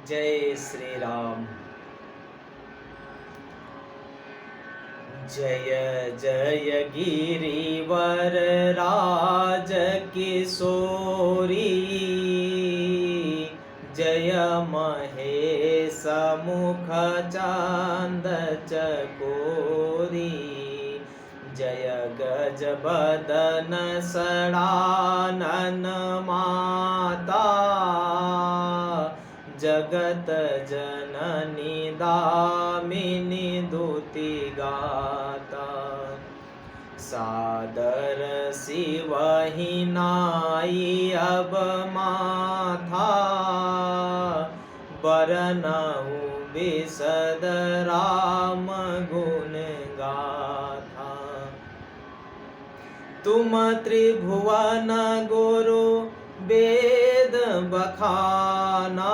जय श्री राम। जय जय गिरिवर राज किशोरी, जय महेश मुख चांद चकोरी, जय गज बदन सड़ानन माता, जगत जननी दामिनी दुति गाता। सादर शिवहि नाई अब माथा, बरनहु बिसद राम गुण गाथा। तुम त्रिभुवन गुरु वेद बखाना,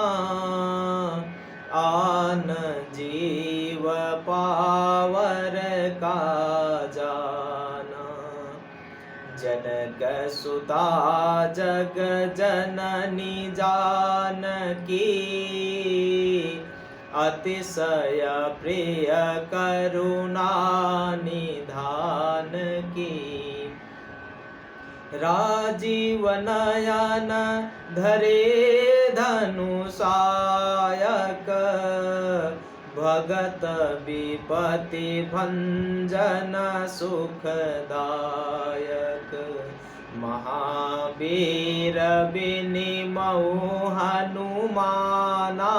आन जीव पावर का जाना। जनक सुता जग जननी जानकी, अतिशय प्रिय करुणा निधान की। राजीव नयन धरे धनुषायक, भगत विपति भंजन सुखदायक। महावीर बिनिमौ हनुमाना,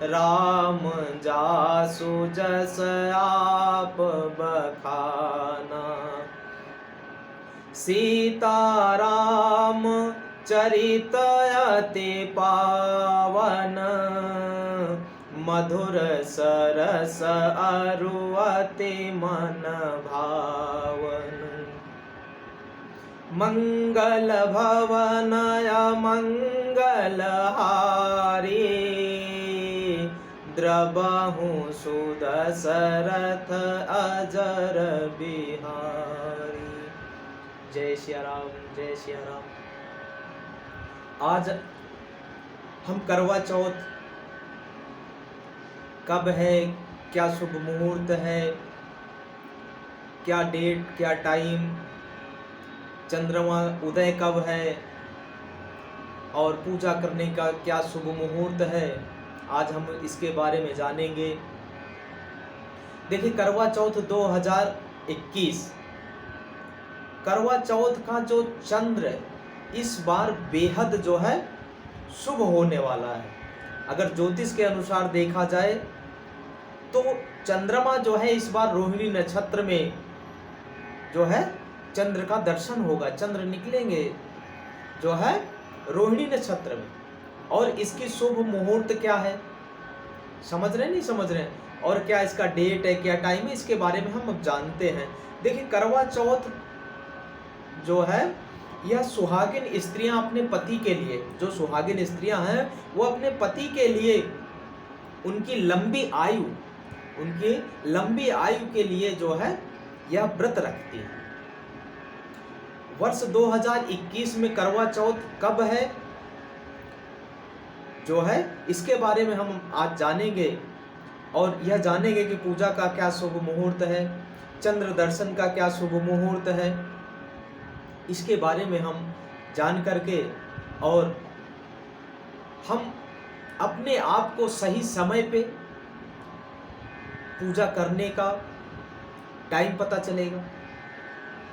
राम जासु जस आप बखाना। सीताराम चरित अति पावन, मधुर सरस अरु अति मन भावन। मंगल भवन अमंगल हारी, द्रबहु सुदशरथ अजर बिहारी। जय सिया राम, जय सिया राम। आज हम करवा चौथ कब है, क्या शुभ मुहूर्त है, क्या डेट, क्या टाइम, चंद्रमा उदय कब है और पूजा करने का क्या शुभ मुहूर्त है, आज हम इसके बारे में जानेंगे। देखिए, करवा चौथ 2021 करवा चौथ का जो चंद्र इस बार बेहद जो है शुभ होने वाला है। अगर ज्योतिष के अनुसार देखा जाए तो चंद्रमा जो है इस बार रोहिणी नक्षत्र में जो है चंद्र का दर्शन होगा। चंद्र निकलेंगे जो है रोहिणी नक्षत्र में। और इसकी शुभ मुहूर्त क्या है, समझ रहे नहीं समझ रहे, और क्या इसका डेट है, क्या टाइम है, इसके बारे में हम अब जानते हैं। देखिए, करवा चौथ जो है यह सुहागिन स्त्रियां अपने पति के लिए, जो सुहागिन स्त्रियां हैं वो अपने पति के लिए उनकी लंबी आयु के लिए जो है यह व्रत रखती है। वर्ष 2021 में करवा चौथ कब है जो है इसके बारे में हम आज जानेंगे। और यह जानेंगे कि पूजा का क्या शुभ मुहूर्त है, चंद्र दर्शन का क्या शुभ मुहूर्त है, इसके बारे में हम जान करके और हम अपने आप को सही समय पे पूजा करने का टाइम पता चलेगा।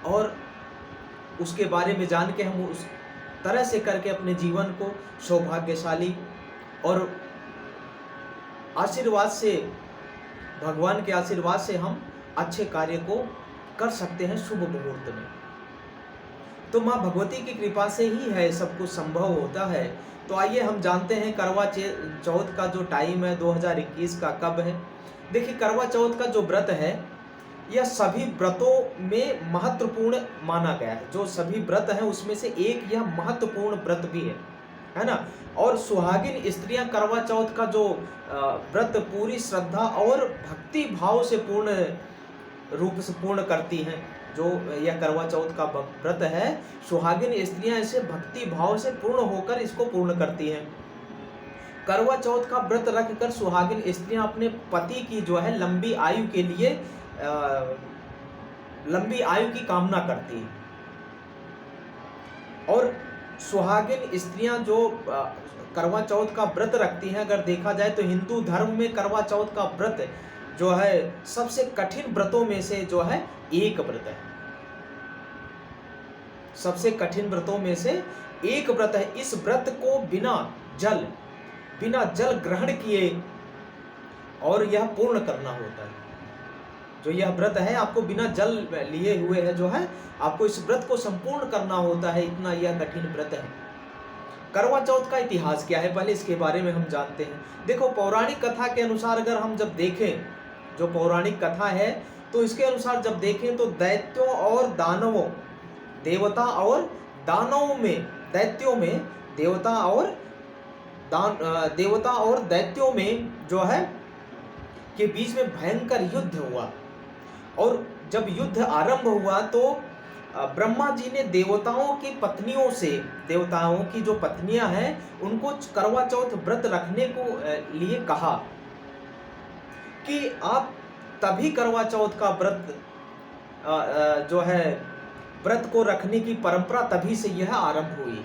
और उसके बारे में जान के हम उस तरह से करके अपने जीवन को सौभाग्यशाली और आशीर्वाद से, भगवान के आशीर्वाद से हम अच्छे कार्य को कर सकते हैं शुभ मुहूर्त में। तो माँ भगवती की कृपा से ही है सब कुछ संभव होता है। तो आइए हम जानते हैं करवा चौथ का जो टाइम है 2021 का कब है। देखिए, करवा चौथ का जो व्रत है यह सभी व्रतों में महत्वपूर्ण माना गया है। जो सभी व्रत हैं उसमें से एक यह महत्वपूर्ण व्रत भी है ना। और सुहागिन स्त्रियां करवा चौथ का जो व्रत पूरी श्रद्धा और भक्ति भाव से पूर्ण रूप से पूर्ण करती हैं। जो यह करवा चौथ का व्रत है, सुहागिन स्त्रियां इसे भक्ति भाव से पूर्ण होकर इसको पूर्ण करती हैं। करवा चौथ का व्रत रखकर सुहागिन स्त्रियां अपने पति की जो है लंबी आयु के लिए लंबी आयु की कामना करती हैं। और सुहागिन स्त्रियां जो करवा चौथ का व्रत रखती हैं, अगर देखा जाए तो हिंदू धर्म में करवा चौथ का व्रत जो है सबसे कठिन व्रतों में से जो है एक व्रत है। सबसे कठिन व्रतों में से एक व्रत है। इस व्रत को बिना जल ग्रहण किए और यह पूर्ण करना होता है। जो यह व्रत है आपको बिना जल लिए हुए है जो है आपको इस व्रत को संपूर्ण करना होता है, इतना यह कठिन व्रत है। करवा चौथ का इतिहास क्या है, पहले इसके बारे में हम जानते हैं। देखो, पौराणिक कथा के अनुसार अगर हम जब देखें, जो पौराणिक कथा है तो इसके अनुसार जब देखें तो दैत्यों और दानवों, देवता और दानवों में, दैत्यों में देवता और दैत्यों में जो है के बीच में भयंकर युद्ध हुआ। और जब युद्ध आरंभ हुआ तो ब्रह्मा जी ने देवताओं की पत्नियों से, देवताओं की जो पत्नियां हैं उनको करवा चौथ व्रत रखने को लिए कहा कि आप तभी करवा चौथ का व्रत जो है व्रत को रखने की परंपरा तभी से यह आरंभ हुई है।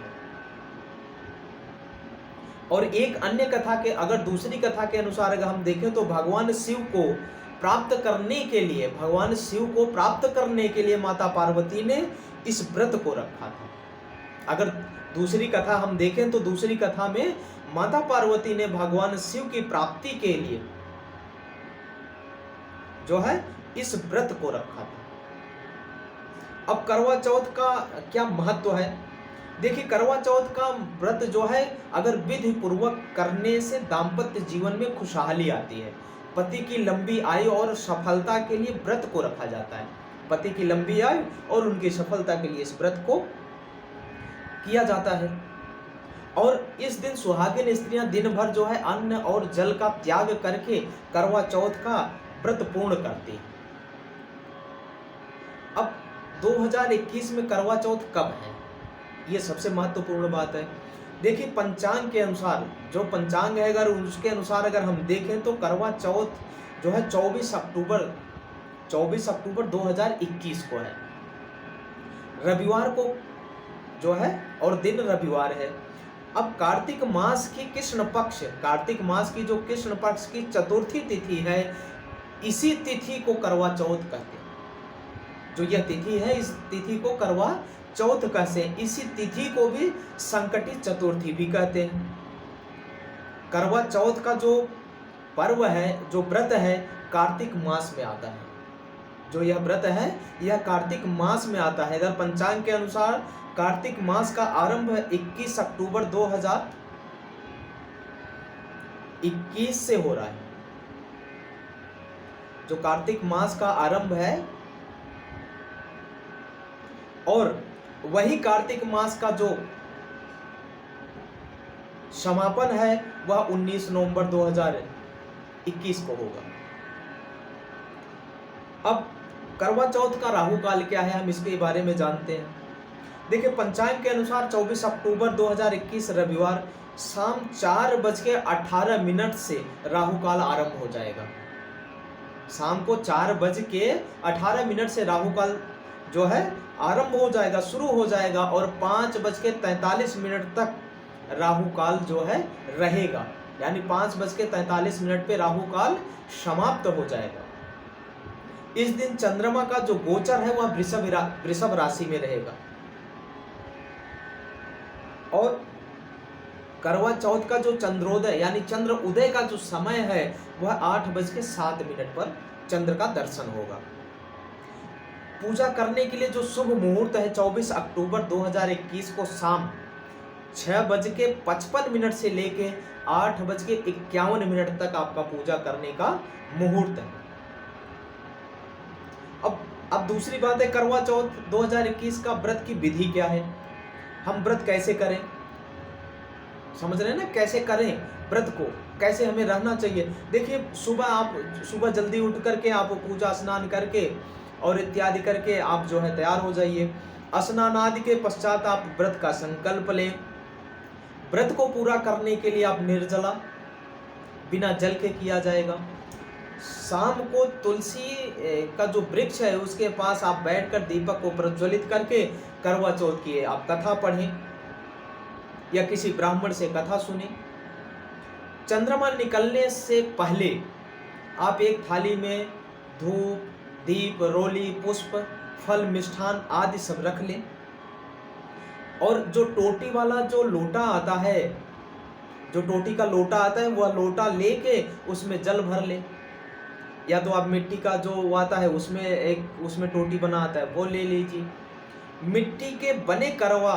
और एक अन्य कथा के, अगर दूसरी कथा के अनुसार अगर हम देखें तो भगवान शिव को प्राप्त करने के लिए माता पार्वती ने इस व्रत को रखा था। अगर दूसरी कथा हम देखें तो दूसरी कथा में माता पार्वती ने भगवान शिव की प्राप्ति के लिए जो है इस व्रत को रखा था। अब करवा चौथ का क्या महत्व है? देखिए, करवा चौथ का व्रत जो है अगर विधि पूर्वक करने से दाम्पत्य जीवन में खुशहाली आती है। पति की लंबी आयु और सफलता के लिए व्रत को रखा जाता है। पति की लंबी आयु और उनकी सफलता के लिए इस व्रत को किया जाता है। और इस दिन सुहागिन स्त्रियां दिन भर जो है अन्न और जल का त्याग करके करवा चौथ का व्रत पूर्ण करती है। अब 2021 में करवा चौथ कब है, ये सबसे महत्वपूर्ण बात है। देखिए, पंचांग के अनुसार, जो पंचांग है अगर उसके अनुसार अगर हम देखें तो करवा चौथ जो है 24 अक्टूबर 2021 को है, रविवार को जो है, और दिन रविवार है। अब कार्तिक मास की कार्तिक मास की जो कृष्ण पक्ष की चतुर्थी तिथि है, इसी तिथि को करवा चौथ कहते हैं। जो यह तिथि है इस तिथि को करवा चौथ कहते हैं। इसी तिथि को भी संकटी चतुर्थी भी कहते हैं। करवा चौथ का जो पर्व है, जो व्रत है, कार्तिक मास में आता है। जो यह व्रत है यह कार्तिक मास में आता है। इधर पंचांग के अनुसार कार्तिक मास का आरंभ 21 अक्टूबर 2021 से हो रहा है। जो कार्तिक मास का आरंभ है और वही कार्तिक मास का जो समापन है वह 19 नवंबर 2021 को होगा। अब करवा चौथ का राहु काल क्या है, हम इसके बारे में जानते हैं। देखिए, पंचांग के अनुसार 24 अक्टूबर 2021 रविवार शाम 4:18 से राहु काल आरंभ हो जाएगा। शाम को 4:18 से राहु काल जो है आरंभ हो जाएगा, शुरू हो जाएगा, और 5:43 तक राहु काल जो है रहेगा। यानी 5:43 पे राहु काल समाप्त हो जाएगा। इस दिन चंद्रमा का जो गोचर है वह वृषभ राशि में रहेगा। और करवा चौथ का जो चंद्रोदय यानी चंद्र उदय का जो समय है वह 8:07 पर चंद्र का दर्शन होगा। पूजा करने के लिए जो शुभ मुहूर्त है 24 अक्टूबर 2021 को शाम 6:55 से लेके 8:51 तक आपका पूजा करने का मुहूर्त है। अब दूसरी बात है, करवा चौथ 2021 का व्रत की विधि क्या है, हम व्रत कैसे करें, समझ रहे हैं ना, कैसे करें व्रत को, कैसे हमें रहना चाहिए। देखिए, सुबह जल्दी उठ करके आप पूजा स्नान करके और इत्यादि करके आप जो है तैयार हो जाइए। स्नान आदि के पश्चात आप व्रत का संकल्प लें। व्रत को पूरा करने के लिए आप निर्जला बिना जल के किया जाएगा। शाम को तुलसी का जो वृक्ष है उसके पास आप बैठकर दीपक को प्रज्वलित करके करवा चौथ की आप कथा पढ़ें या किसी ब्राह्मण से कथा सुने। चंद्रमा निकलने से पहले आप एक थाली में धूप, दीप, रोली, पुष्प, फल, मिष्ठान आदि सब रख लें और जो टोटी वाला जो लोटा आता है, जो टोटी का लोटा आता है, वह लोटा लेके उसमें जल भर ले, या तो आप मिट्टी का जो आता है उसमें टोटी बना आता है वो ले लीजिए। मिट्टी के बने करवा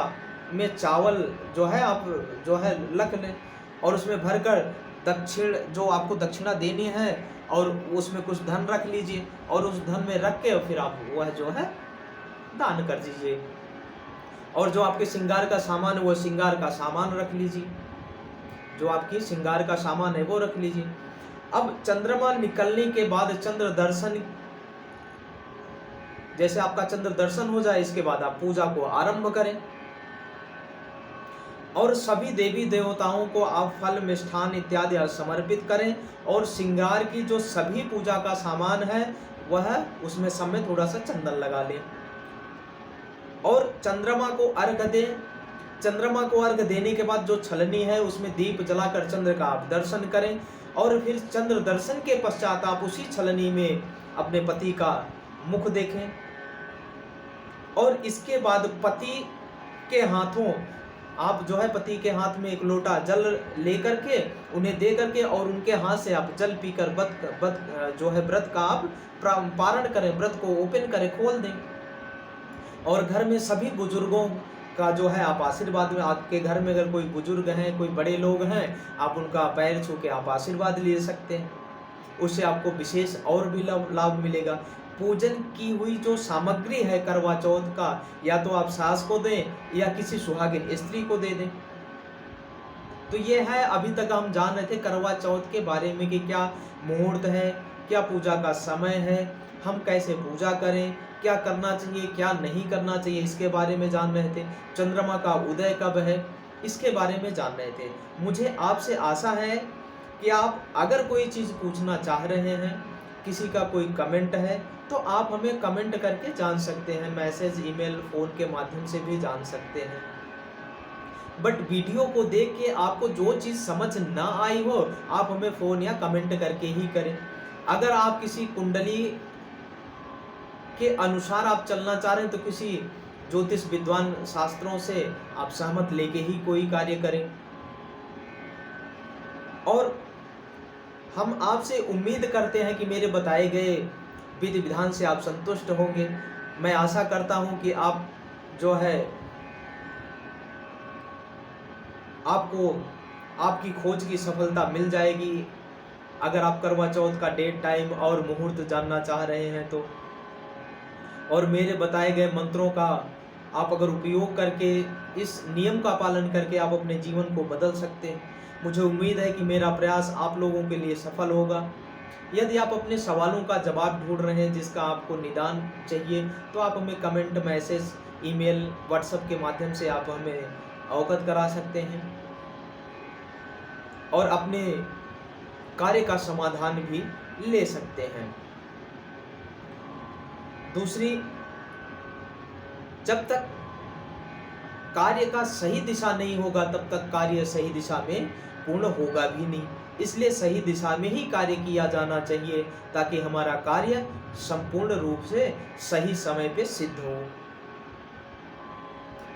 में चावल जो है आप जो है रख लें और उसमें भरकर दक्षिण जो आपको दक्षिणा देनी है और उसमें कुछ धन रख लीजिए और उस धन में रख के फिर आप वह जो है दान कर दीजिए। और जो आपके श्रृंगार का सामान है वो श्रृंगार का सामान रख लीजिए, जो आपकी श्रृंगार का सामान है वो रख लीजिए। अब चंद्रमा निकलने के बाद चंद्र दर्शन, जैसे आपका चंद्र दर्शन हो जाए इसके बाद आप पूजा को आरंभ करें और सभी देवी देवताओं को आप फल, मिष्ठान इत्यादि समर्पित करें और श्रृंगार की जो सभी पूजा का सामान है वह उसमें सब में थोड़ा सा चंदन लगा लें और चंद्रमा को अर्घ दें। चंद्रमा को अर्घ देने के बाद जो छलनी है उसमें दीप जलाकर चंद्र का आप दर्शन करें और फिर चंद्र दर्शन के पश्चात आप उसी छलनी में अपने पति का मुख देखें और इसके बाद पति के हाथों आप जो है पति के हाथ में एक लोटा जल लेकर के उन्हें दे करके और उनके हाथ से आप जल पीकर व्रत का आप पारण करें, व्रत को ओपन करें, खोल दें और घर में सभी बुजुर्गों का जो है आप आशीर्वाद में, आपके घर में अगर कोई बुजुर्ग हैं, कोई बड़े लोग हैं, आप उनका पैर छू के आप आशीर्वाद ले सकते हैं, उससे आपको विशेष और भी लाभ मिलेगा। पूजन की हुई जो सामग्री है करवा चौथ का, या तो आप सास को दें या किसी सुहागिन स्त्री को दे दें। तो ये है, अभी तक हम जान रहे थे करवा चौथ के बारे में कि क्या मुहूर्त है, क्या पूजा का समय है, हम कैसे पूजा करें, क्या करना चाहिए क्या नहीं करना चाहिए, इसके बारे में जान रहे थे। चंद्रमा का उदय कब है इसके बारे में जान रहे थे। मुझे आपसे आशा है कि आप अगर कोई चीज़ पूछना चाह रहे हैं, किसी का कोई कमेंट है तो आप हमें कमेंट करके जान सकते हैं, मैसेज, ईमेल, फ़ोन के माध्यम से भी जान सकते हैं। बट वीडियो को देख के आपको जो चीज़ समझ ना आई हो आप हमें फ़ोन या कमेंट करके ही करें। अगर आप किसी कुंडली के अनुसार आप चलना चाह रहे हैं तो किसी ज्योतिष विद्वान शास्त्रों से आप सहमत लेके ही कोई कार्य करें। और हम आपसे उम्मीद करते हैं कि मेरे बताए गए विधि विधान से आप संतुष्ट होंगे। मैं आशा करता हूं कि आप जो है आपको आपकी खोज की सफलता मिल जाएगी। अगर आप करवा चौथ का डेट, टाइम और मुहूर्त जानना चाह रहे हैं तो, और मेरे बताए गए मंत्रों का आप अगर उपयोग करके इस नियम का पालन करके आप अपने जीवन को बदल सकते हैं, मुझे उम्मीद है कि मेरा प्रयास आप लोगों के लिए सफल होगा। यदि आप अपने सवालों का जवाब ढूंढ रहे हैं जिसका आपको निदान चाहिए तो आप हमें कमेंट, मैसेज, ईमेल, व्हाट्सएप के माध्यम से आप हमें अवगत करा सकते हैं और अपने कार्य का समाधान भी ले सकते हैं। दूसरी, जब तक कार्य का सही दिशा नहीं होगा तब तक कार्य सही दिशा में पूर्ण होगा भी नहीं। इसलिए सही दिशा में ही कार्य किया जाना चाहिए ताकि हमारा कार्य संपूर्ण रूप से सही समय पे सिद्ध हो।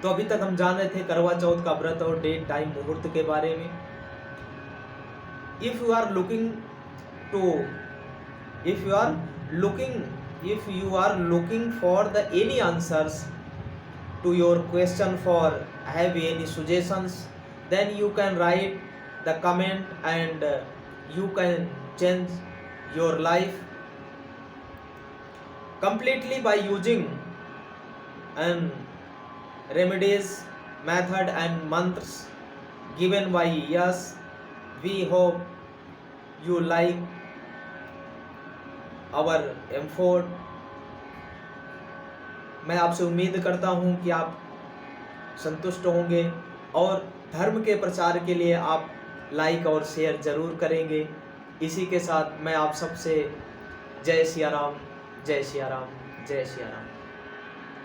तो अभी तक हम जान रहे थे करवा चौथ का व्रत और डेट, टाइम, मुहूर्त के बारे में। If you are looking for the any answers to your question, for have any suggestions, then you can write the comment and you can change your life completely by using and remedies, method and mantras given by us. We hope you like our effort. मैं आपसे उम्मीद करता हूं कि आप संतुष्ट होंगे और धर्म के प्रचार के लिए आप लाइक और शेयर ज़रूर करेंगे। इसी के साथ मैं आप सबसे जय सिया राम, जय सिया राम, जय सिया राम।